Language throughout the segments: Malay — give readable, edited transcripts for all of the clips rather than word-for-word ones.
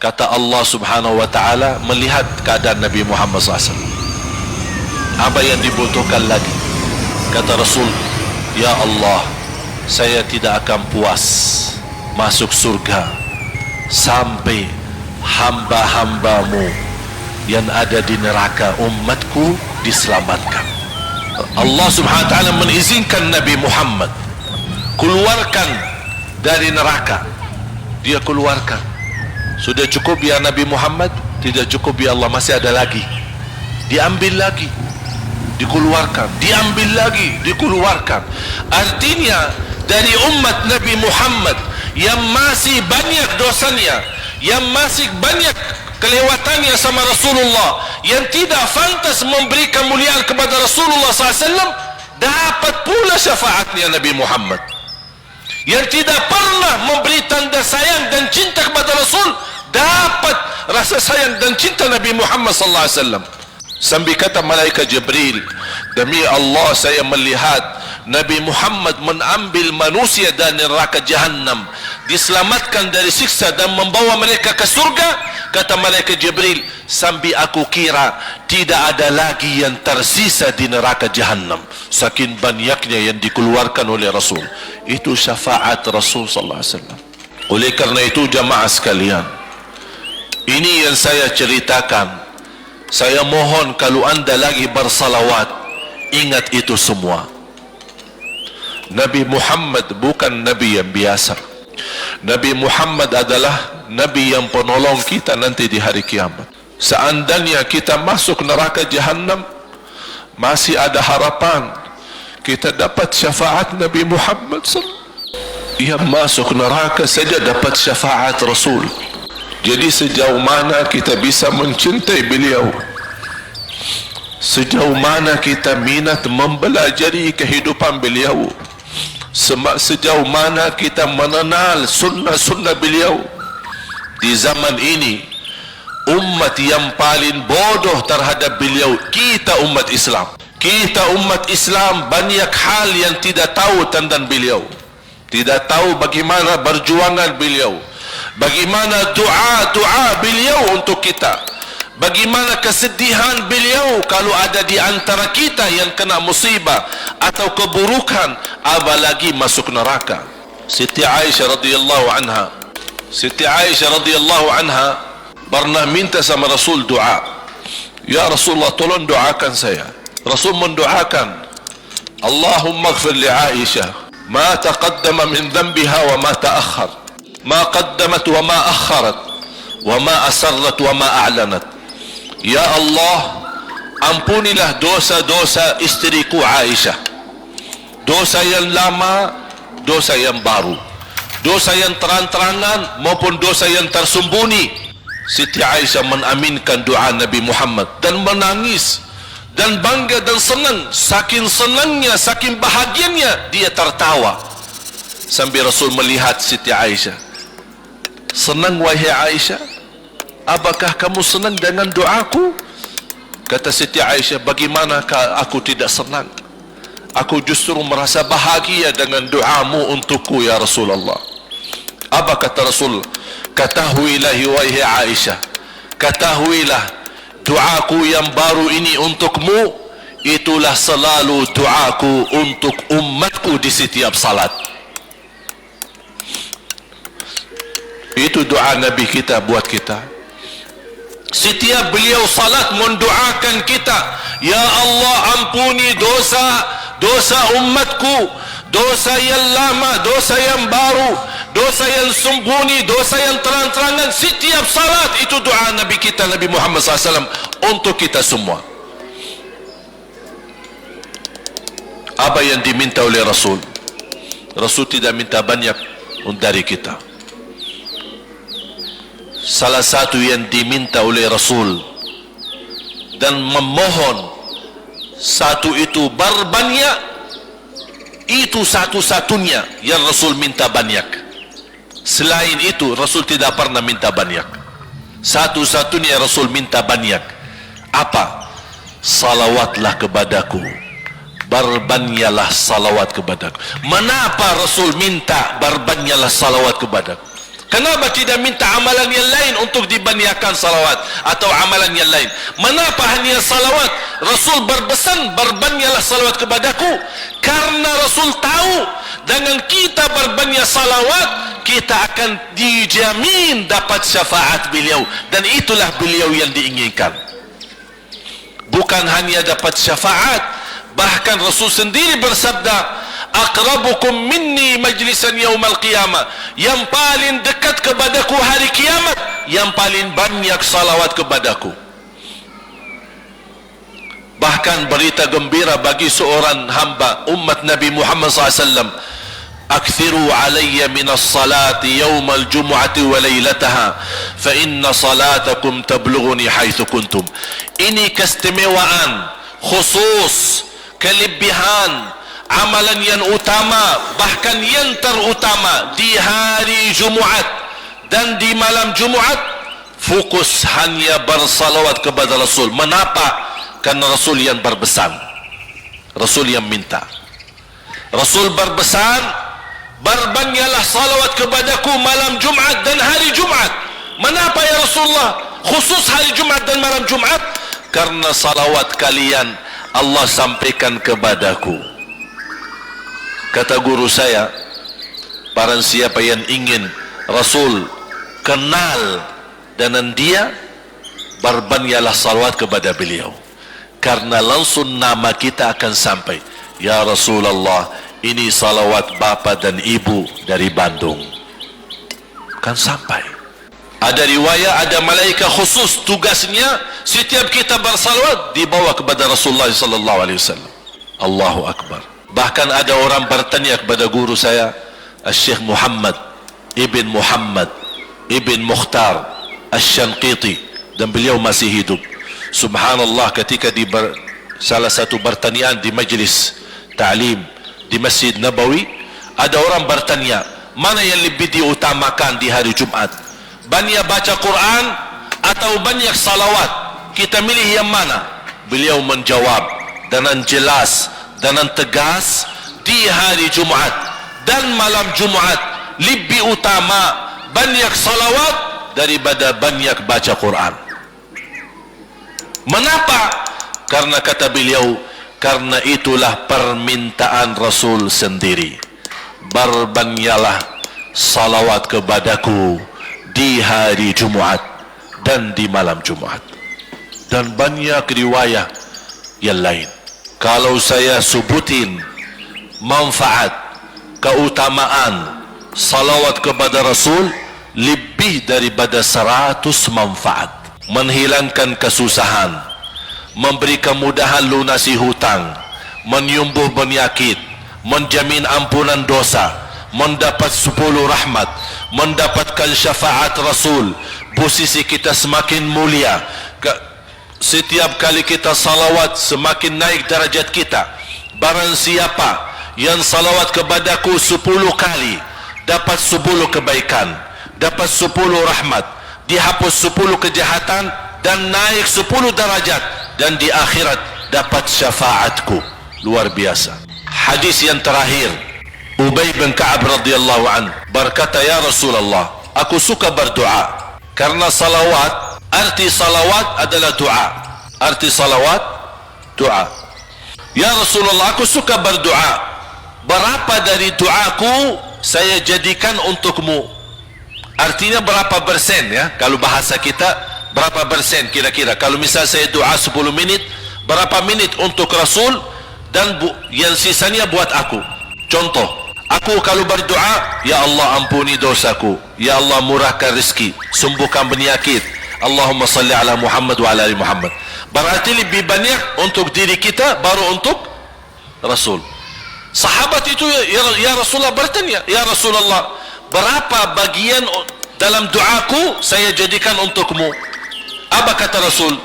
Kata Allah subhanahu wa ta'ala melihat keadaan Nabi Muhammad SAW. Apa yang dibutuhkan lagi? Kata Rasul, ya Allah, saya tidak akan puas masuk surga sampai hamba-hambamu yang ada di neraka, umatku, diselamatkan. Allah subhanahu wa ta'ala mengizinkan Nabi Muhammad keluarkan dari neraka. Dia keluarkan. Sudah cukup ya Nabi Muhammad? Tidak cukup ya Allah, masih ada lagi. Diambil lagi, dikeluarkan, diambil lagi, dikeluarkan. Artinya dari umat Nabi Muhammad yang masih banyak dosanya, yang masih banyak kelewatannya sama Rasulullah, yang tidak pantas memberi kemuliaan kepada Rasulullah SAW, dapat pula syafaatnya Nabi Muhammad. Yang tidak pernah memberi tanda sayang dan cinta kepada Rasul, dapat rasa sayang dan cinta Nabi Muhammad sallallahu alaihi wasallam. Sambil kata malaikat Jibril, demi Allah saya melihat Nabi Muhammad mengambil manusia dari neraka Jahannam, diselamatkan dari siksa dan membawa mereka ke surga. Kata malaikat Jibril, sambil aku kira tidak ada lagi yang tersisa di neraka Jahannam, saking banyaknya yang dikeluarkan oleh Rasul. Itu syafaat Rasul sallallahu alaihi wasallam. Oleh karena itu jamaah sekalian, ini yang saya ceritakan. Saya mohon kalau anda lagi bersalawat, ingat itu semua. Nabi Muhammad bukan Nabi yang biasa. Nabi Muhammad adalah Nabi yang penolong kita nanti di hari kiamat. Seandainya kita masuk neraka Jahannam, masih ada harapan kita dapat syafaat Nabi Muhammad SAW. Ia masuk neraka saja dapat syafaat Rasul. Jadi sejauh mana kita bisa mencintai beliau, sejauh mana kita minat mempelajari kehidupan beliau, sejauh mana kita mengenal sunnah-sunnah beliau. Di zaman ini, umat yang paling bodoh terhadap beliau kita umat Islam. Kita umat Islam banyak hal yang tidak tahu tentang beliau, tidak tahu bagaimana perjuangan beliau, bagaimana doa beliau untuk kita, bagaimana kesedihan beliau kalau ada di antara kita yang kena musibah atau keburukan, apalagi masuk neraka. Siti Aisyah radhiyallahu anha, Siti Aisyah radhiyallahu anha pernah minta sama Rasul doa. Ya Rasulullah, tolong doakan saya. Rasul mendoakan, Allahumma ighfir li Aisyah ma taqaddama min dhanbiha wa ma ta'akhkhar, ma qaddamat wa ma akharat, wa ma asarrat wa ma a'lanat. Ya Allah, ampunilah dosa-dosa istriku Aisyah, dosa yang lama, dosa yang baru, dosa yang terang-terangan maupun dosa yang tersembunyi. Siti Aisyah mengaminkan doa Nabi Muhammad dan menangis dan bangga dan senang. Saking senangnya, saking bahagianya, dia tertawa sambil Rasul melihat Siti Aisyah. Senang wahai Aisyah? Apakah kamu senang dengan doaku? Kata Siti Aisyah, bagaimanakah aku tidak senang? Aku justru merasa bahagia dengan doamu untukku ya Rasulullah. Apa kata Rasul? Ketahuilah wahai Aisyah, ketahuilah doaku yang baru ini untukmu, itulah selalu doaku untuk umatku di setiap salat. Itu doa Nabi kita buat kita. Setiap beliau salat mendoakan kita, ya Allah ampuni dosa umatku, dosa yang lama, dosa yang baru, dosa yang sembunyi, dosa yang terang-terangan. Setiap salat itu doa Nabi kita, Nabi Muhammad SAW untuk kita semua. Apa yang diminta oleh Rasul? Rasul tidak minta banyak dari kita. Salah satu yang diminta oleh Rasul dan memohon, satu itu berbanyak, itu satu-satunya yang Rasul minta banyak. Selain itu Rasul tidak pernah minta banyak. Satu-satunya Rasul minta banyak. Apa? Salawatlah kepadaku, berbanyaklah salawat kepadaku. Mengapa Rasul minta berbanyaklah salawat kepadaku? Kenapa tidak minta amalan yang lain untuk dibanyakan salawat atau amalan yang lain? Mengapa hanya salawat? Rasul berpesan, berbanyalah salawat kepadaku, karena Rasul tahu dengan kita berbanyak salawat kita akan dijamin dapat syafaat beliau, dan itulah beliau yang diinginkan. Bukan hanya dapat syafaat, bahkan Rasul sendiri bersabda, aqrabukum minni majlisan yaumal qiyamah, yang paling dekat kepadaku hari kiamat yang paling banyak salawat kepadaku. Bahkan berita gembira bagi seorang hamba umat Nabi Muhammad SAW, akthiru alayya minas salati yaumal jumu'ati wa laylataha fa inna salatakum tablughuni haitsu kuntum. Ini keistimewaan khusus, kelebihan, amalan yang utama, bahkan yang terutama di hari Jumaat dan di malam Jumaat, fokus hanya bersalawat kepada Rasul. Mengapa? Karena Rasul yang berpesan, Rasul yang minta. Rasul berpesan, berbanyaklah salawat kepadaku malam Jumaat dan hari Jumaat. Mengapa ya Rasulullah khusus hari Jumaat dan malam Jumaat? Karena salawat kalian Allah sampaikan kepadaku. Kata guru saya, barang siapa yang ingin Rasul kenal dengan dia, berbanyaklah salawat kepada beliau, karena langsung nama kita akan sampai. Ya Rasulullah, ini salawat bapa dan ibu dari Bandung, kan sampai. Ada riwayat, ada malaikat khusus tugasnya setiap kita bersalawat dibawa kepada Rasulullah sallallahu alaihi wasallam. Allahu akbar. Bahkan ada orang bertanya kepada guru saya, Syekh Muhammad Ibn Muhammad Ibn Mukhtar Asy-Syanqiti, dan beliau masih hidup. Subhanallah, ketika di salah satu pertanyaan di majlis ta'lim di Masjid Nabawi, ada orang bertanya, mana yang lebih diutamakan di hari Jumat? Banyak baca Quran atau banyak salawat? Kita milih yang mana? Beliau menjawab dengan jelas, dengan tegas, di hari Jumaat dan malam Jumaat lebih utama banyak salawat daripada banyak baca Quran. Mengapa? Karena kata beliau, karena itulah permintaan Rasul sendiri, berbanyaklah salawat kepadaku di hari Jumaat dan di malam Jumaat. Dan banyak riwayat yang lain. Kalau saya sebutin manfaat, keutamaan salawat kepada Rasul, lebih daripada 100 manfaat. Menghilangkan kesusahan, memberi kemudahan lunasi hutang, menyembuh penyakit, menjamin ampunan dosa, mendapat 10 rahmat, mendapatkan syafaat Rasul, posisi kita semakin mulia. Setiap kali kita salawat semakin naik darajat kita. Barang siapa yang salawat kepadaku 10 kali, dapat 10 kebaikan, dapat 10 rahmat, dihapus 10 kejahatan, dan naik 10 darajat, dan di akhirat dapat syafaatku. Luar biasa. Hadis yang terakhir, Ubay bin Ka'ab radhiyallahu an berkata, ya Rasulullah, aku suka berdoa, karena salawat, arti salawat adalah doa. Arti salawat, doa. Ya Rasulullah, aku suka berdoa, berapa dari doaku saya jadikan untukmu? Artinya berapa persen ya? Kalau bahasa kita, berapa persen kira-kira? Kalau misal saya doa 10 menit, berapa menit untuk Rasul, dan yang sisanya buat aku? Contoh, aku kalau berdoa, ya Allah ampuni dosaku, ya Allah murahkan rezeki, sembuhkan penyakit, Allahumma salli ala Muhammad wa ala ali Muhammad. Berarti lebih banyak untuk diri kita, baru untuk Rasul. Sahabat itu ya Rasulullah bertanya, ya Rasulullah, berapa bagian dalam doaku saya jadikan untukmu? Apa kata Rasul?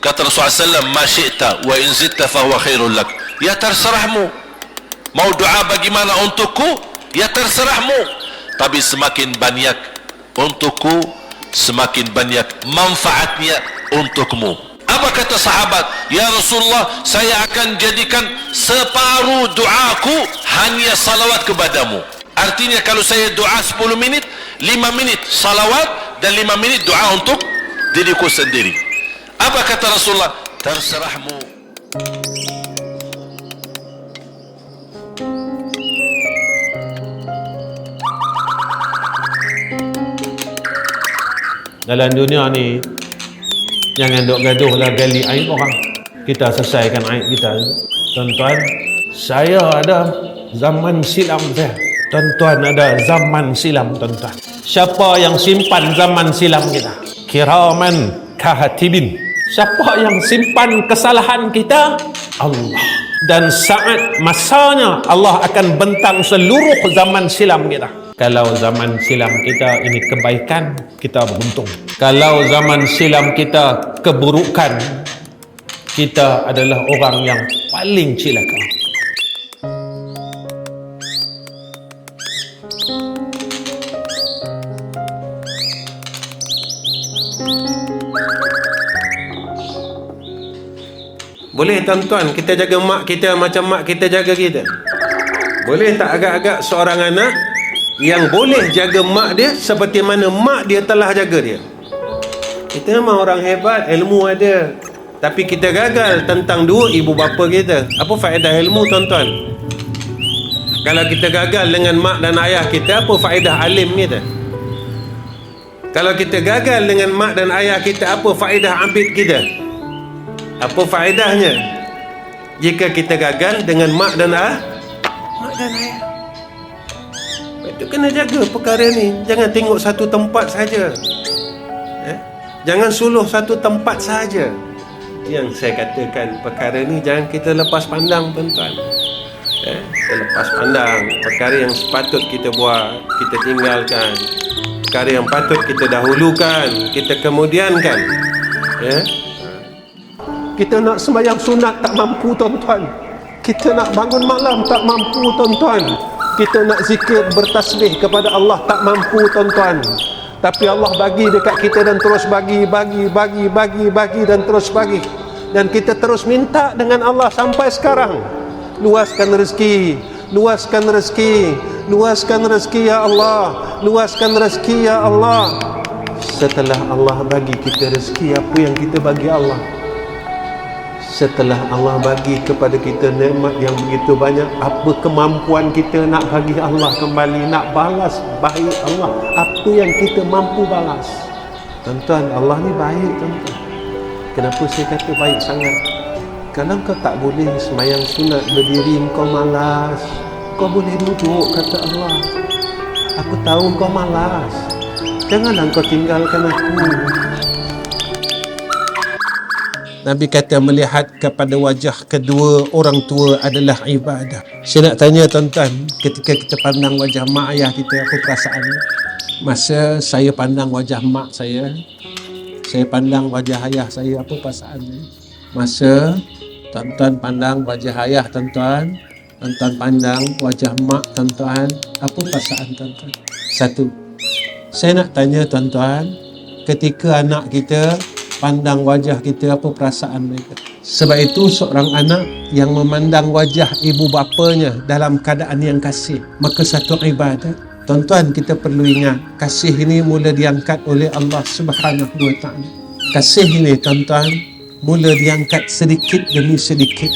Kata Rasulullah SAW, ma syi'ta wa in zitta fahuwa khairul lak. Ya terserahmu, mau doa bagaimana untukku, ya terserahmu, tapi semakin banyak untukku, semakin banyak manfaatnya untukmu. Apa kata sahabat? Ya Rasulullah, saya akan jadikan separuh doaku hanya salawat kepadamu. Artinya kalau saya doa 10 menit, 5 minit salawat dan 5 minit doa untuk diriku sendiri. Apa kata Rasulullah? Terserahmu. Dalam dunia ni jangan duk gaduh lah gali aib orang. Kita selesaikan aib kita. Tuan-tuan, saya ada zaman silam saya. Tuan-tuan ada zaman silam tuan-tuan. Siapa yang simpan zaman silam kita? Kiraman kahatibin. Siapa yang simpan kesalahan kita? Allah. Dan saat masanya Allah akan bentang seluruh zaman silam kita. Kalau zaman silam kita ini kebaikan, kita beruntung. Kalau zaman silam kita keburukan, kita adalah orang yang paling celaka. Boleh tuan-tuan kita jaga mak kita macam mak kita jaga kita? Boleh tak agak-agak seorang anak yang boleh jaga mak dia seperti mana mak dia telah jaga dia? Kita memang orang hebat, ilmu ada, tapi kita gagal tentang dua ibu bapa kita. Apa faedah ilmu tuan-tuan? Kalau kita gagal dengan mak dan ayah kita, apa faedah alim kita? Kalau kita gagal dengan mak dan ayah kita, apa faedah abid kita? Apa faedahnya jika kita gagal dengan mak dan ayah? Itu kena jaga perkara ni. Jangan tengok satu tempat saja. Jangan suluh satu tempat saja. Yang saya katakan, perkara ni jangan kita lepas pandang tuan-tuan. Kita lepas pandang perkara yang sepatut kita buat, kita tinggalkan. Perkara yang patut kita dahulukan, kita kemudiankan. Kita nak sembahyang sunat tak mampu tuan-tuan. Kita nak bangun malam tak mampu tuan-tuan. Kita nak zikir bertasbih kepada Allah tak mampu tuan-tuan. Tapi Allah bagi dekat kita dan terus bagi dan terus bagi. Dan kita terus minta dengan Allah sampai sekarang. Luaskan rezeki, luaskan rezeki, luaskan rezeki ya Allah, luaskan rezeki ya Allah. Setelah Allah bagi kita rezeki, apa yang kita bagi Allah? Setelah Allah bagi kepada kita nikmat yang begitu banyak, apa kemampuan kita nak bagi Allah kembali, nak balas baik Allah? Apa yang kita mampu balas? Tuan-tuan, Allah ni baik tuan-tuan. Kenapa saya kata baik sangat? Kalau kau tak boleh sembahyang sunat berdiri, kau malas. Kau boleh duduk, kata Allah. Aku tahu kau malas. Janganlah kau tinggalkan aku. Nabi kata melihat kepada wajah kedua orang tua adalah ibadah. Saya nak tanya tuan-tuan, ketika kita pandang wajah mak ayah kita, apa perasaannya? Masa saya pandang wajah mak saya pandang wajah ayah saya, apa perasaannya? Masa tuan-tuan pandang wajah ayah tuan-tuan pandang wajah mak tuan-tuan, apa perasaan tuan-tuan? Satu, saya nak tanya tuan-tuan, ketika anak kita pandang wajah kita, apa perasaan mereka? Sebab itu seorang anak yang memandang wajah ibu bapanya dalam keadaan yang kasih, maka satu ibadah. Tuan-tuan, kita perlu ingat, kasih ini mula diangkat oleh Allah Subhanahu wa ta'ala. Kasih ini tuan-tuan mula diangkat sedikit demi sedikit.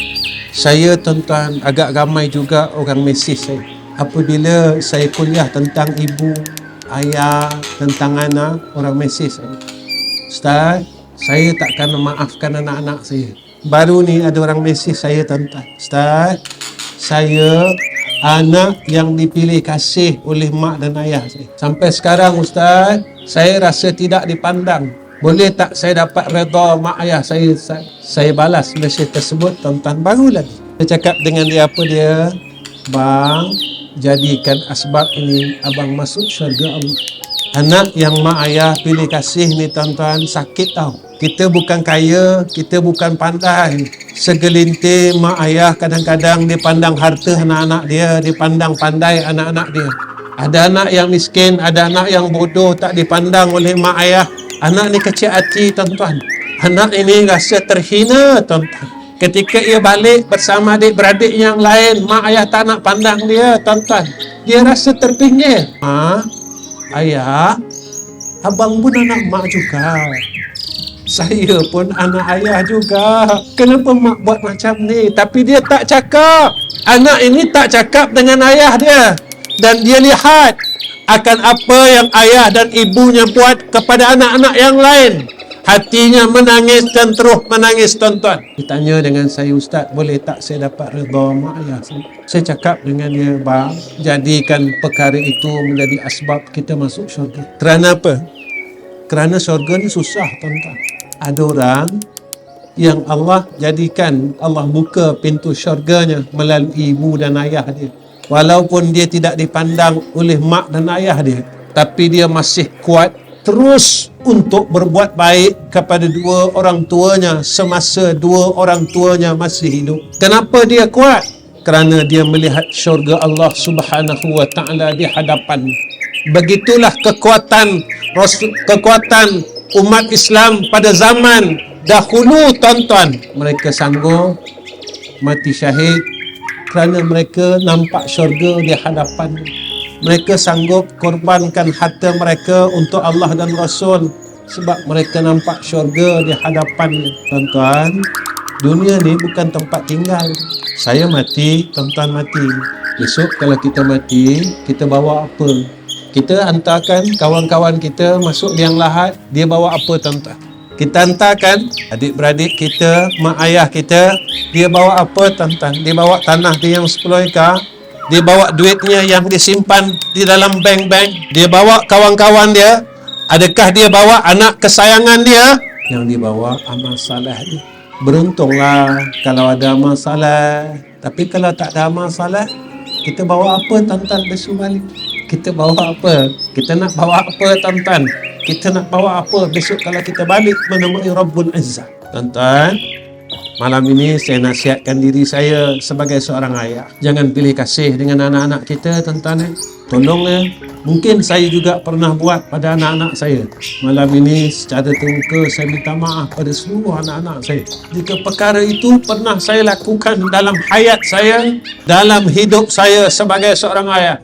Saya tuan-tuan agak ramai juga orang mesej saya. Apabila saya kuliah tentang ibu, ayah, tentang anak, orang mesej saya, Ustaz, saya takkan memaafkan anak-anak saya. Baru ni ada orang mesej saya tuan-tuan, Ustaz, saya anak yang dipilih kasih oleh mak dan ayah saya. Sampai sekarang Ustaz, saya rasa tidak dipandang. Boleh tak saya dapat redha mak ayah saya? Saya balas mesej tersebut tuan-tuan. Baru lagi saya cakap dengan dia, apa dia? Bang, jadikan asbab ini abang masuk syurga Allah. Anak yang mak ayah pilih kasih ni tuan-tuan sakit tau. Kita bukan kaya, kita bukan pandai. Segelintir mak ayah kadang-kadang dia pandang harta anak-anak dia, dia pandang pandai anak-anak dia. Ada anak yang miskin, ada anak yang bodoh, tak dipandang oleh mak ayah. Anak ni kecil hati tuan-tuan. Anak ini rasa terhina tuan-tuan. Ketika ia balik bersama adik-beradik yang lain, mak ayah tak nak pandang dia tuan-tuan. Dia rasa terpinggir. Ayah, abang pun anak mak juga. Saya pun anak ayah juga. Kenapa mak buat macam ni? Tapi dia tak cakap. Anak ini tak cakap dengan ayah dia. Dan dia lihat akan apa yang ayah dan ibunya buat kepada anak-anak yang lain. Hatinya menangis dan terus menangis, tuan-tuan. Ditanya dengan saya, Ustaz, boleh tak saya dapat redha mak ayah saya? Saya cakap dengan dia, bang, jadikan perkara itu menjadi asbab kita masuk syurga. Kerana apa? Kerana syurga ni susah, tuan-tuan. Ada orang yang Allah jadikan, Allah buka pintu syurganya melalui ibu dan ayah dia. Walaupun dia tidak dipandang oleh mak dan ayah dia, tapi dia masih kuat terus untuk berbuat baik kepada dua orang tuanya semasa dua orang tuanya masih hidup. Kenapa dia kuat? Kerana dia melihat syurga Allah Subhanahu wa taala di hadapan. Begitulah kekuatan umat Islam pada zaman dahulu, tuan-tuan. Mereka sanggup mati syahid kerana mereka nampak syurga di hadapan. Mereka sanggup korbankan harta mereka untuk Allah dan Rasul sebab mereka nampak syurga di hadapan. Tuan-tuan, dunia ni bukan tempat tinggal. Saya mati, tuan-tuan mati. Besok kalau kita mati, kita bawa apa? Kita hantarkan kawan-kawan kita masuk liang lahat, dia bawa apa, tuan-tuan? Kita hantarkan adik-beradik kita, mak ayah kita, dia bawa apa, tuan-tuan? Dia bawa tanah dia yang 10 ekar. Dia bawa duitnya yang disimpan di dalam bank-bank. Dia bawa kawan-kawan dia. Adakah dia bawa anak kesayangan dia? Yang dibawa amal salah dia. Beruntunglah kalau ada amal salah. Tapi kalau tak ada amal salah, kita bawa apa, tuan-tuan, besok balik? Kita bawa apa? Kita nak bawa apa, tuan-tuan? Kita nak bawa apa besok kalau kita balik menemui Rabbul Izzah? Tuan-tuan, malam ini saya nasihatkan diri saya sebagai seorang ayah. Jangan pilih kasih dengan anak-anak kita, tuan-tuan. Tolonglah. Mungkin saya juga pernah buat pada anak-anak saya. Malam ini secara terbuka saya minta maaf pada seluruh anak-anak saya. Jika perkara itu pernah saya lakukan dalam hayat saya, dalam hidup saya sebagai seorang ayah.